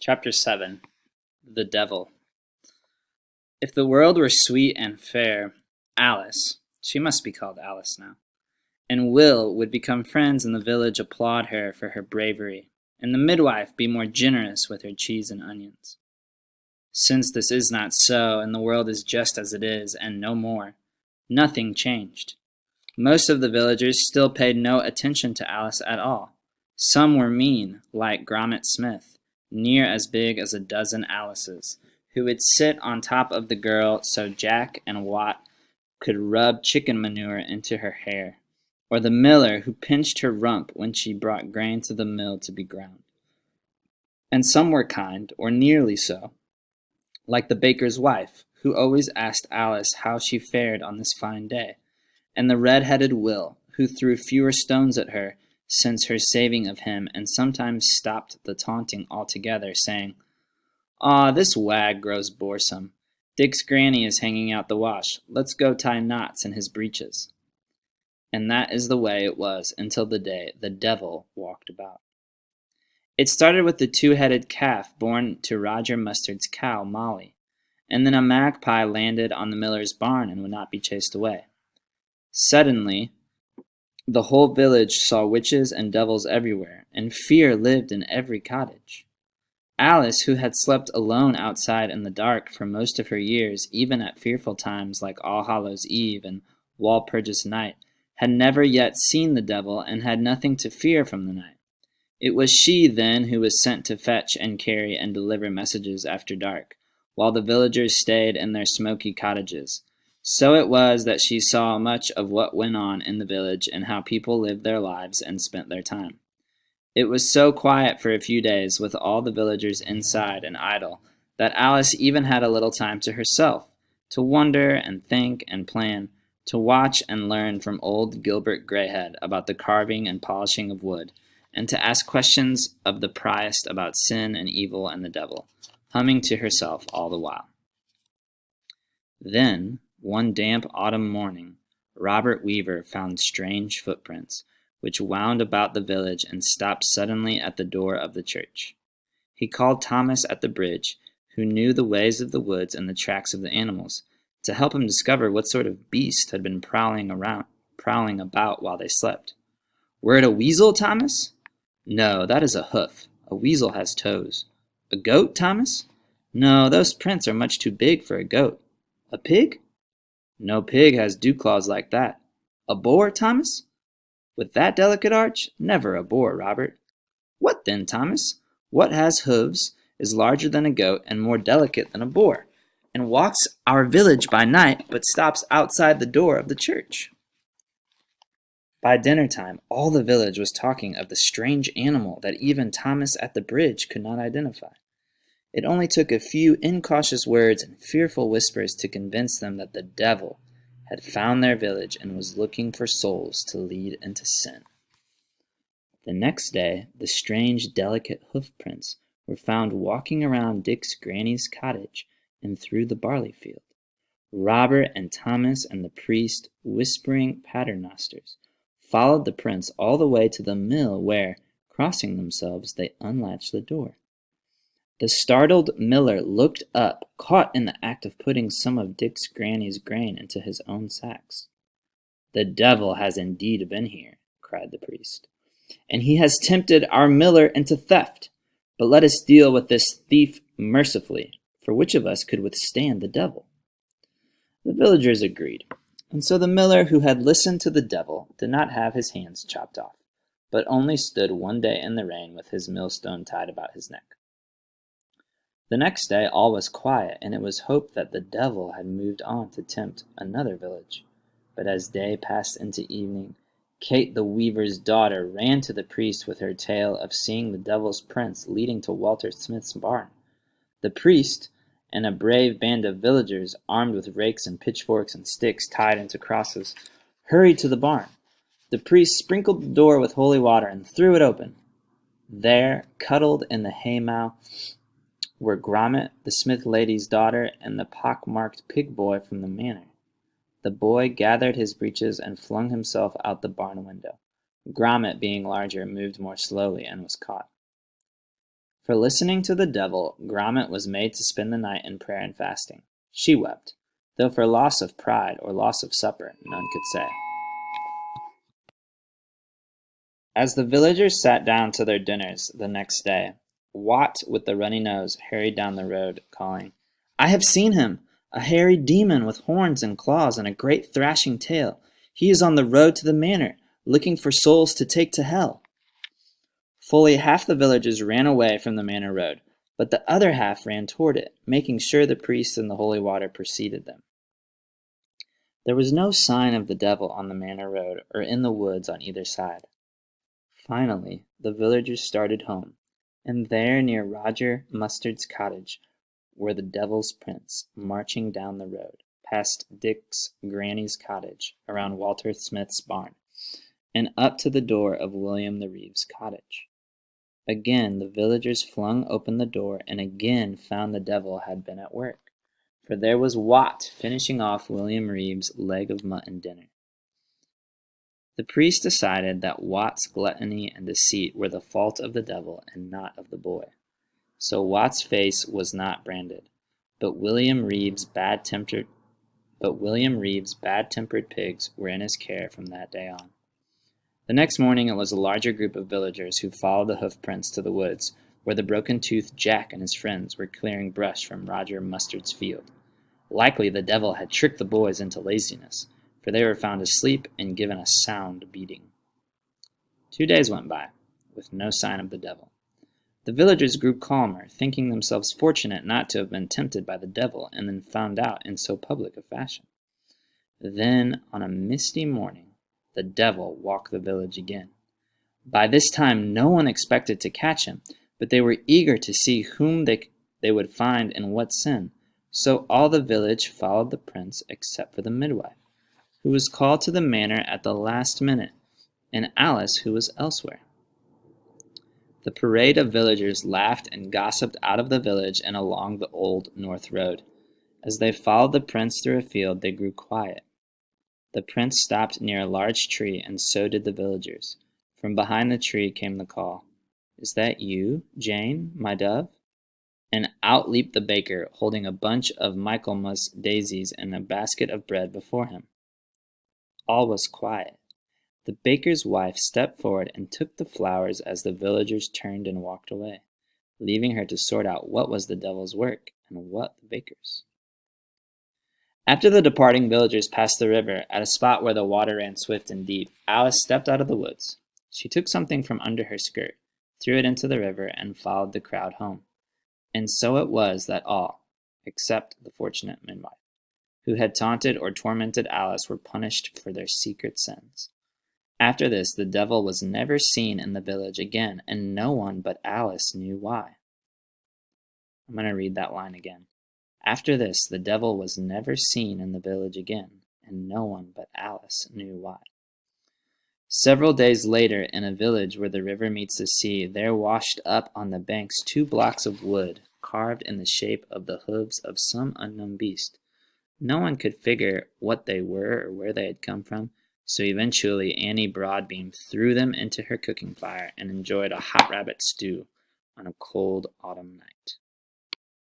Chapter 7 The Devil. If the world were sweet and fair, Alice, she must be called Alice now, and Will would become friends and the village applaud her for her bravery, and the midwife be more generous with her cheese and onions. Since this is not so, and the world is just as it is, and no more, nothing changed. Most of the villagers still paid no attention to Alice at all. Some were mean, like Gromit Smith, near as big as a dozen Alices, who would sit on top of the girl so Jack and Wat could rub chicken manure into her hair, or the miller who pinched her rump when she brought grain to the mill to be ground. And some were kind, or nearly so, like the baker's wife, who always asked Alice how she fared on this fine day, and the red-headed Will, who threw fewer stones at her since her saving of him, and sometimes stopped the taunting altogether, saying, "Ah, this wag grows boresome. Dick's granny is hanging out the wash. Let's go tie knots in his breeches." And that is the way it was until the day the devil walked about. It started with the two-headed calf born to Roger Mustard's cow, Molly, and then a magpie landed on the miller's barn and would not be chased away. Suddenly, the whole village saw witches and devils everywhere, and fear lived in every cottage. Alice, who had slept alone outside in the dark for most of her years, even at fearful times like All Hallows' Eve and Walpurgis Night, had never yet seen the devil and had nothing to fear from the night. It was she, then, who was sent to fetch and carry and deliver messages after dark, while the villagers stayed in their smoky cottages. So it was that she saw much of what went on in the village and how people lived their lives and spent their time. It was so quiet for a few days, with all the villagers inside and idle, that Alice even had a little time to herself, to wonder and think and plan, to watch and learn from old Gilbert Greyhead about the carving and polishing of wood, and to ask questions of the priest about sin and evil and the devil, humming to herself all the while. Then, one damp autumn morning, Robert Weaver found strange footprints, which wound about the village and stopped suddenly at the door of the church. He called Thomas at the bridge, who knew the ways of the woods and the tracks of the animals, to help him discover what sort of beast had been prowling about while they slept. "Were it a weasel, Thomas?" "No, that is a hoof. A weasel has toes." "A goat, Thomas?" "No, those prints are much too big for a goat." "A pig?" "No pig has dew claws like that." "A boar, Thomas?" "With that delicate arch? Never a boar, Robert." "What then, Thomas? What has hooves, is larger than a goat, and more delicate than a boar, and walks our village by night, but stops outside the door of the church?" By dinner time, all the village was talking of the strange animal that even Thomas at the bridge could not identify. It only took a few incautious words and fearful whispers to convince them that the devil had found their village and was looking for souls to lead into sin. The next day, the strange, delicate hoof-prints were found walking around Dick's granny's cottage and through the barley field. Robert and Thomas and the priest, whispering paternosters, followed the prints all the way to the mill where, crossing themselves, they unlatched the door. The startled miller looked up, caught in the act of putting some of Dick's granny's grain into his own sacks. "The devil has indeed been here," cried the priest, "and he has tempted our miller into theft. But let us deal with this thief mercifully, for which of us could withstand the devil?" The villagers agreed, and so the miller who had listened to the devil did not have his hands chopped off, but only stood one day in the rain with his millstone tied about his neck. The next day all was quiet, and it was hoped that the devil had moved on to tempt another village. But as day passed into evening, Kate the weaver's daughter ran to the priest with her tale of seeing the devil's prints leading to Walter Smith's barn. The priest and a brave band of villagers, armed with rakes and pitchforks and sticks tied into crosses, hurried to the barn. The priest sprinkled the door with holy water and threw it open. There, cuddled in the haymow, were Gromit, the Smith lady's daughter, and the pock-marked pig boy from the manor. The boy gathered his breeches and flung himself out the barn window. Gromit, being larger, moved more slowly and was caught. For listening to the devil, Gromit was made to spend the night in prayer and fasting. She wept, though for loss of pride or loss of supper, none could say. As the villagers sat down to their dinners the next day, Wat with the runny nose hurried down the road, calling, "I have seen him! A hairy demon with horns and claws and a great thrashing tail. He is on the road to the manor, looking for souls to take to hell." Fully half the villagers ran away from the manor road, but the other half ran toward it, making sure the priests and the holy water preceded them. There was no sign of the devil on the manor road or in the woods on either side. Finally, the villagers started home, and there near Roger Mustard's cottage were the devil's prints marching down the road, past Dick's granny's cottage, around Walter Smith's barn, and up to the door of William the Reeve's cottage. Again the villagers flung open the door and again found the devil had been at work, for there was Wat finishing off William Reeve's leg of mutton dinner. The priest decided that Wat's gluttony and deceit were the fault of the devil and not of the boy. So Wat's face was not branded, but William Reeve's bad-tempered pigs were in his care from that day on. The next morning it was a larger group of villagers who followed the hoof prints to the woods, where the broken-toothed Jack and his friends were clearing brush from Roger Mustard's field. Likely the devil had tricked the boys into laziness, for they were found asleep and given a sound beating. 2 days went by, with no sign of the devil. The villagers grew calmer, thinking themselves fortunate not to have been tempted by the devil and then found out in so public a fashion. Then, on a misty morning, the devil walked the village again. By this time no one expected to catch him, but they were eager to see whom they would find and what sin. So all the village followed the prince except for the midwife, who was called to the manor at the last minute, and Alice, who was elsewhere. The parade of villagers laughed and gossiped out of the village and along the old north road. As they followed the prince through a field, they grew quiet. The prince stopped near a large tree, and so did the villagers. From behind the tree came the call, "Is that you, Jane, my dove?" And out leaped the baker, holding a bunch of Michaelmas daisies and a basket of bread before him. All was quiet. The baker's wife stepped forward and took the flowers as the villagers turned and walked away, leaving her to sort out what was the devil's work and what the baker's. After the departing villagers passed the river, at a spot where the water ran swift and deep, Alice stepped out of the woods. She took something from under her skirt, threw it into the river, and followed the crowd home. And so it was that all, except the fortunate midwife, who had taunted or tormented Alice, were punished for their secret sins. After this, the devil was never seen in the village again, and no one but Alice knew why. I'm going to read that line again. After this, the devil was never seen in the village again, and no one but Alice knew why. Several days later, in a village where the river meets the sea, there washed up on the banks 2 blocks of wood, carved in the shape of the hooves of some unknown beast. No one could figure what they were or where they had come from, so eventually Annie Broadbeam threw them into her cooking fire and enjoyed a hot rabbit stew on a cold autumn night.